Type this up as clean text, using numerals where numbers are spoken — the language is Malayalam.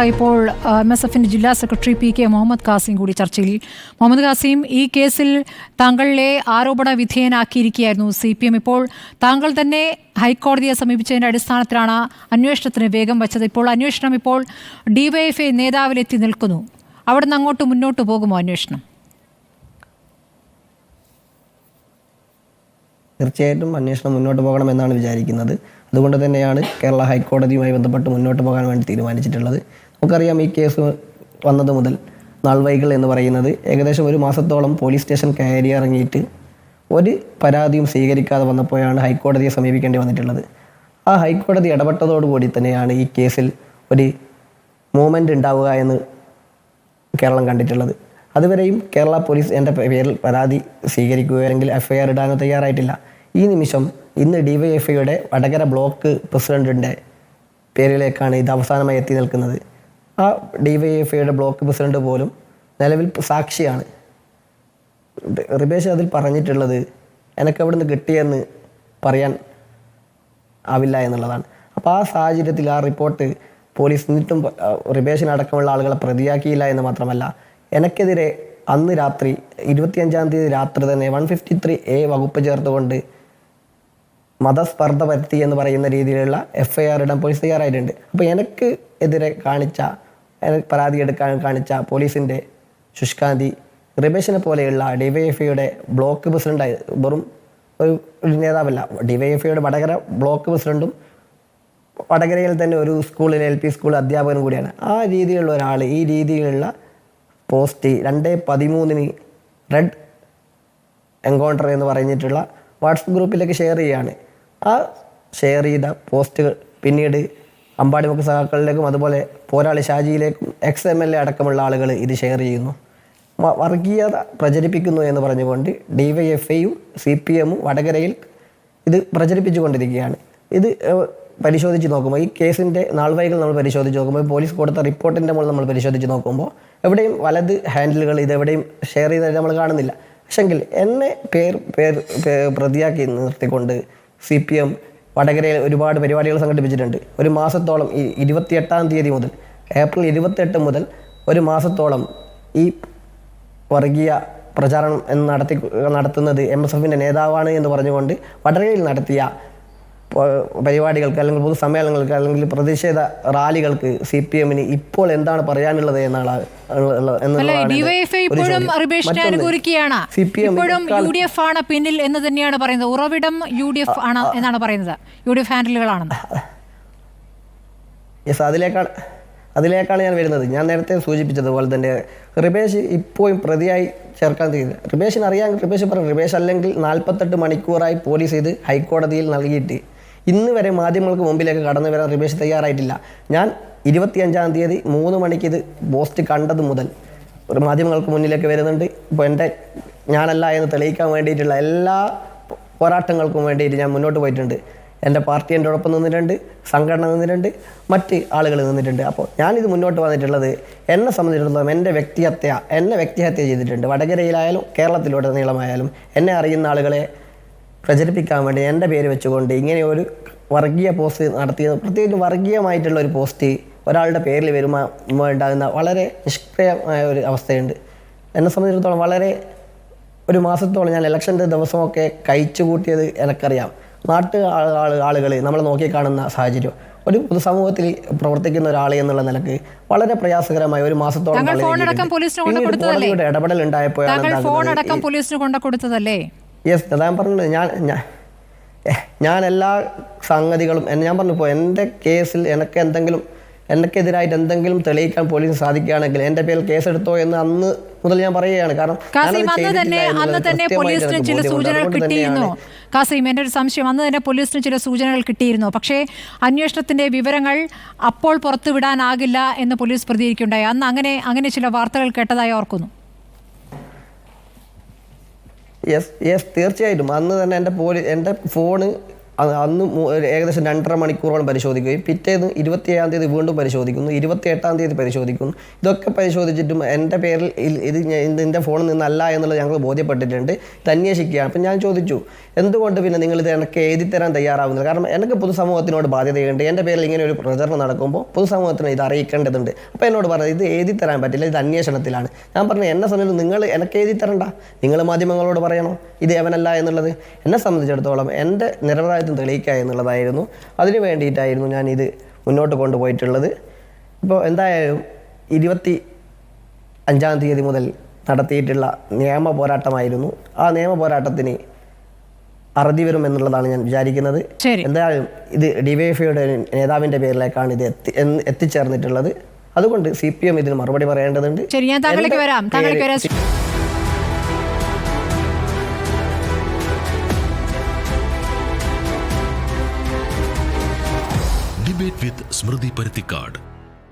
ഇപ്പോൾ MSFന്റെ ജില്ലാ സെക്രട്ടറി PK മുഹമ്മദ് ഖാസിം കൂടി ചർച്ചയിൽ. മുഹമ്മദ് ഖാസിം, ഈ കേസിൽ താങ്കളെ ആരോപണ വിധേയനാക്കിയിരിക്കുകയായിരുന്നു CPM. ഇപ്പോൾ താങ്കൾ തന്നെ ഹൈക്കോടതിയെ സമീപിച്ചതിന്റെ അടിസ്ഥാനത്തിലാണ് അന്വേഷണത്തിന് വേഗം വച്ചത്. ഇപ്പോൾ അന്വേഷണം DYFI നേതാവിലെത്തി നിൽക്കുന്നു. അവിടുന്ന് അങ്ങോട്ട് മുന്നോട്ട് പോകുമോ അന്വേഷണം? തീർച്ചയായിട്ടും അന്വേഷണം മുന്നോട്ട് പോകണമെന്നാണ് വിചാരിക്കുന്നത്. അതുകൊണ്ട് തന്നെയാണ് കേരള ഹൈക്കോടതിയുമായി ബന്ധപ്പെട്ട് മുന്നോട്ട് പോകാൻ വേണ്ടി തീരുമാനിച്ചിട്ടുള്ളത്. നമുക്കറിയാം, ഈ കേസ് വന്നത് മുതൽ നാൾവൈകൾ എന്ന് പറയുന്നത് ഏകദേശം ഒരു മാസത്തോളം പോലീസ് സ്റ്റേഷൻ കയറി ഇറങ്ങിയിട്ട് ഒരു പരാതിയും സ്വീകരിക്കാതെ വന്നപ്പോഴാണ് ഹൈക്കോടതിയെ സമീപിക്കേണ്ടി വന്നിട്ടുള്ളത്. ആ ഹൈക്കോടതി ഇടപെട്ടതോടുകൂടി തന്നെയാണ് ഈ കേസിൽ ഒരു മൂവ്മെൻ്റ് ഉണ്ടാവുക എന്ന് കേരളം കണ്ടിട്ടുള്ളത്. അതുവരെയും കേരള പോലീസ് എൻ്റെ പേരിൽ പരാതി സ്വീകരിക്കുകയോ അല്ലെങ്കിൽ FIR ഇടാനോ തയ്യാറായിട്ടില്ല. ഈ നിമിഷം ഇന്ന് DYFIയുടെ വടകര ബ്ലോക്ക് പ്രസിഡൻറ്റിൻ്റെ പേരിലേക്കാണ് ഇത് അവസാനമായി എത്തി നിൽക്കുന്നത്. ആ DYFIയുടെ ബ്ലോക്ക് പ്രസിഡന്റ് പോലും നിലവിൽ സാക്ഷിയാണ്. റിബേഷ് അതിൽ പറഞ്ഞിട്ടുള്ളത് എനിക്ക് അവിടുന്ന് കിട്ടിയെന്ന് പറയാൻ ആവില്ല എന്നുള്ളതാണ്. അപ്പോൾ ആ സാഹചര്യത്തിൽ ആ റിപ്പോർട്ട് പോലീസ് എന്നിട്ടും റിബേഷിനടക്കമുള്ള ആളുകളെ പ്രതിയാക്കിയില്ല എന്ന് മാത്രമല്ല, എനിക്കെതിരെ അന്ന് രാത്രി 25-ാം തീയതി രാത്രി തന്നെ 153A വകുപ്പ് ചേർത്തുകൊണ്ട് മതസ്പർദ്ധ വരുത്തി എന്ന് പറയുന്ന രീതിയിലുള്ള FIR ഇടാൻ പോലീസ് തയ്യാറായിട്ടുണ്ട്. അപ്പോൾ എനിക്ക് എതിരെ പരാതി എടുക്കാൻ കാണിച്ച പോലീസിൻ്റെ ശുഷ്കാന്തി റിബേഷിനെ പോലെയുള്ള DYFIയുടെ ബ്ലോക്ക് പ്രസിഡൻ്റായി വെറും ഒരു നേതാവല്ല, DYFIയുടെ വടകര ബ്ലോക്ക് പ്രസിഡൻറ്റും വടകരയിൽ തന്നെ ഒരു സ്കൂളിലെ LP സ്കൂൾ അധ്യാപകനും കൂടിയാണ്. ആ രീതിയിലുള്ള ഒരാൾ ഈ രീതിയിലുള്ള പോസ്റ്റ് 2/13 റെഡ് എൻകൗണ്ടർ എന്ന് പറഞ്ഞിട്ടുള്ള വാട്സപ്പ് ഗ്രൂപ്പിലേക്ക് ഷെയർ ചെയ്യുകയാണ്. ആ ഷെയർ ചെയ്ത പോസ്റ്റുകൾ പിന്നീട് അമ്പാടിമുക്ക് സഹാക്കളിലേക്കും അതുപോലെ പോരാളി ഷാജിയിലേക്കും XMLA അടക്കമുള്ള ആളുകൾ ഇത് ഷെയർ ചെയ്യുന്നു. വർഗീയത പ്രചരിപ്പിക്കുന്നു എന്ന് പറഞ്ഞുകൊണ്ട് DYFIയും CPMഉം വടകരയിൽ ഇത് പ്രചരിപ്പിച്ചു കൊണ്ടിരിക്കുകയാണ്. ഇത് പരിശോധിച്ച് നോക്കുമ്പോൾ, ഈ കേസിൻ്റെ നാൾവൈകൾ നമ്മൾ പരിശോധിച്ച് നോക്കുമ്പോൾ, പോലീസ് കൊടുത്ത റിപ്പോർട്ടിൻ്റെ മുകളിൽ നമ്മൾ പരിശോധിച്ച് നോക്കുമ്പോൾ എവിടെയും വലത് ഹാൻഡിലുകൾ ഇതെവിടെയും ഷെയർ ചെയ്തായിട്ട് നമ്മൾ കാണുന്നില്ല. പക്ഷെങ്കിൽ എന്നെ പ്രതിയാക്കി നിർത്തിക്കൊണ്ട് CPM വടകരയിൽ ഒരുപാട് പരിപാടികൾ സംഘടിപ്പിച്ചിട്ടുണ്ട്. ഒരു മാസത്തോളം ഈ 28-ാം തീയതി മുതൽ ഏപ്രിൽ 28 മുതൽ ഒരു മാസത്തോളം ഈ വർഗീയ പ്രചാരണം നടത്തുന്നത് MSFൻ്റെ നേതാവാണ് എന്ന് പറഞ്ഞുകൊണ്ട് വടകരയിൽ നടത്തിയ പരിപാടികൾക്ക് അല്ലെങ്കിൽ പൊതുസമ്മേളനങ്ങൾക്ക് അല്ലെങ്കിൽ പ്രതിഷേധ റാലികൾക്ക് CPMന് ഇപ്പോൾ എന്താണ് പറയാനുള്ളത് എന്നാണ്. UDF ആണ് പിന്നിൽ എന്ന് തന്നെയാണ് പറയുന്നത്. ഉറവിടം UDF ആണ് എന്നാണ് പറയുന്നത്. UDF ഹാൻഡിലുകളാണെന്ന്. യെസ്, അതിലേക്കാണ് ഞാൻ വരുന്നത്. ഞാൻ നേരത്തെ സൂചിപ്പിച്ചതുപോലെ തന്നെ റിബേഷ് ഇപ്പോഴും പ്രതിയായി ചേർക്കാൻ തീരുന്നത്. റിബേഷിന് അറിയാൻ റിബേഷ് പറഞ്ഞു, റിബേഷ് അല്ലെങ്കിൽ 48 മണിക്കൂറായി പോലീസ് ഇത് ഹൈക്കോടതിയിൽ നൽകിയിട്ട് ഇന്ന് വരെ മാധ്യമങ്ങൾക്ക് മുമ്പിലേക്ക് കടന്നു വരാൻ റിബേഷ് തയ്യാറായിട്ടില്ല. ഞാൻ 25-ാം തീയതി 3 മണിക്ക് ഇത് പോസ്റ്റ് കണ്ടത് മുതൽ ഒരു മാധ്യമങ്ങൾക്ക് മുന്നിലേക്ക് വരുന്നുണ്ട്. ഇപ്പോൾ ഞാനല്ല എന്ന് തെളിയിക്കാൻ വേണ്ടിയിട്ടുള്ള എല്ലാ പോരാട്ടങ്ങൾക്കും വേണ്ടിയിട്ട് ഞാൻ മുന്നോട്ട് പോയിട്ടുണ്ട്. എൻ്റെ പാർട്ടി എൻ്റെ ഒപ്പം നിന്നിട്ടുണ്ട്, സംഘടന നിന്നിട്ടുണ്ട്, മറ്റ് ആളുകൾ നിന്നിട്ടുണ്ട്. അപ്പോൾ ഞാനിത് മുന്നോട്ട് വന്നിട്ടുള്ളത് എന്നെ സംബന്ധിച്ചിടത്തോളം എന്നെ വ്യക്തിഹത്യ ചെയ്തിട്ടുണ്ട്. വടകരയിലായാലും കേരളത്തിലുടനീളമായാലും എന്നെ അറിയുന്ന ആളുകളെ പ്രചരിപ്പിക്കാൻ വേണ്ടി എൻ്റെ പേര് വെച്ചുകൊണ്ട് ഇങ്ങനെ ഒരു വർഗീയ പോസ്റ്റ് നടത്തിയത്, പ്രത്യേകിച്ച് വർഗീയമായിട്ടുള്ള ഒരു പോസ്റ്റ് ഒരാളുടെ പേരിൽ വരുമ്പോൾ ഉണ്ടാകുന്ന വളരെ നിഷ്ക്രിയമായ ഒരു അവസ്ഥയുണ്ട്. എന്നെ സംബന്ധിച്ചിടത്തോളം വളരെ ഒരു മാസത്തോളം ഞാൻ ഇലക്ഷൻ്റെ ദിവസമൊക്കെ കഴിച്ചു കൂട്ടിയത് എനിക്കറിയാം. ആളുകൾ നമ്മളെ നോക്കിക്കാണുന്ന സാഹചര്യം, ഒരു പൊതുസമൂഹത്തിൽ പ്രവർത്തിക്കുന്ന ഒരാൾ എന്നുള്ള നിലക്ക് വളരെ പ്രയാസകരമായ ഒരു മാസത്തോളം ഇടപെടൽ ഉണ്ടായപ്പോഴാണ്. യെസ്, അതാ പറഞ്ഞത്. ഞാൻ എല്ലാ സംഗതികളും ഞാൻ പറഞ്ഞപ്പോൾ എൻ്റെ കേസിൽ എനിക്കെതിരായിട്ട് എന്തെങ്കിലും തെളിയിക്കാൻ പോലീസ് സാധിക്കുകയാണെങ്കിൽ എൻ്റെ പേരിൽ കേസെടുത്തോ എന്ന് അന്ന് മുതൽ ഞാൻ പറയുകയാണ്. കാരണം അന്ന് തന്നെ പോലീസിന് ചില സൂചനകൾ കിട്ടിയിരുന്നു. കാസിം, എൻ്റെ ഒരു സംശയം, അന്ന് തന്നെ പോലീസിന് ചില സൂചനകൾ കിട്ടിയിരുന്നു. പക്ഷേ അന്വേഷണത്തിന്റെ വിവരങ്ങൾ അപ്പോൾ പുറത്തുവിടാനാകില്ല എന്ന് പോലീസ് പ്രതികരിക്കുകയുണ്ടായി. അന്ന് അങ്ങനെ ചില വാർത്തകൾ കേട്ടതായി ഓർക്കുന്നു. യെസ്, തീർച്ചയായിട്ടും. അന്ന് തന്നെ എൻ്റെ ഫോണ് അന്ന് ഏകദേശം 2.5 മണിക്കൂറോളം പരിശോധിക്കുകയും പിറ്റേന്ന് 27-ാം തീയതി വീണ്ടും പരിശോധിക്കുന്നു, 28-ാം തീയതി പരിശോധിക്കുന്നു. ഇതൊക്കെ പരിശോധിച്ചിട്ടും എൻ്റെ പേരിൽ ഇത് ഇതിൻ്റെ ഫോണിൽ നിന്നല്ല എന്നുള്ളത് ഞങ്ങൾ ബോധ്യപ്പെട്ടിട്ടുണ്ട്. ഇത് അന്വേഷിക്കുകയാണ്. അപ്പം ഞാൻ ചോദിച്ചു, എന്തുകൊണ്ട് പിന്നെ നിങ്ങളിത് എനിക്ക് എഴുതി തരാൻ തയ്യാറാവുന്നില്ല? കാരണം എനിക്ക് പൊതുസമൂഹത്തിനോട് ബാധ്യതയുണ്ട്. എൻ്റെ പേരിൽ ഇങ്ങനെ ഒരു പ്രചരണം നടക്കുമ്പോൾ പൊതുസമൂഹത്തിന് ഇത് അറിയിക്കേണ്ടതുണ്ട്. അപ്പോൾ എന്നോട് പറഞ്ഞു, ഇത് എഴുതി തരാൻ പറ്റില്ല, ഇത് അന്വേഷണത്തിലാണ്. ഞാൻ പറഞ്ഞു, എന്നെ സംബന്ധിച്ച് നിങ്ങൾ എനിക്ക് എഴുതി തരണ്ട, നിങ്ങൾ മാധ്യമങ്ങളോട് പറയണോ ഇത് അവനല്ല എന്നുള്ളത്. എന്നെ സംബന്ധിച്ചിടത്തോളം എൻ്റെ നിരപരാധിത്വം തെളിയിക്കുക എന്നുള്ളതായിരുന്നു. അതിന് വേണ്ടിയിട്ടായിരുന്നു ഞാൻ ഇത് മുന്നോട്ട് കൊണ്ടുപോയിട്ടുള്ളത്. ഇപ്പോൾ എന്തായാലും 25-ാം തീയതി മുതൽ നടത്തിയിട്ടുള്ള നിയമ പോരാട്ടമായിരുന്നു. ആ നിയമ പോരാട്ടത്തിന് അറുതി വരും എന്നുള്ളതാണ് ഞാൻ വിചാരിക്കുന്നത്. എന്തായാലും ഇത് ഡിവൈഎഫ്ഐയുടെ നേതാവിൻ്റെ പേരിലേക്കാണ് ഇത് എത്തിച്ചേർന്നിട്ടുള്ളത്. അതുകൊണ്ട് CPM ഇതിന് മറുപടി പറയേണ്ടതുണ്ട്. ഡിബേറ്റ് വിത്ത് സ്മൃതി പരുത്തിക്കാട്.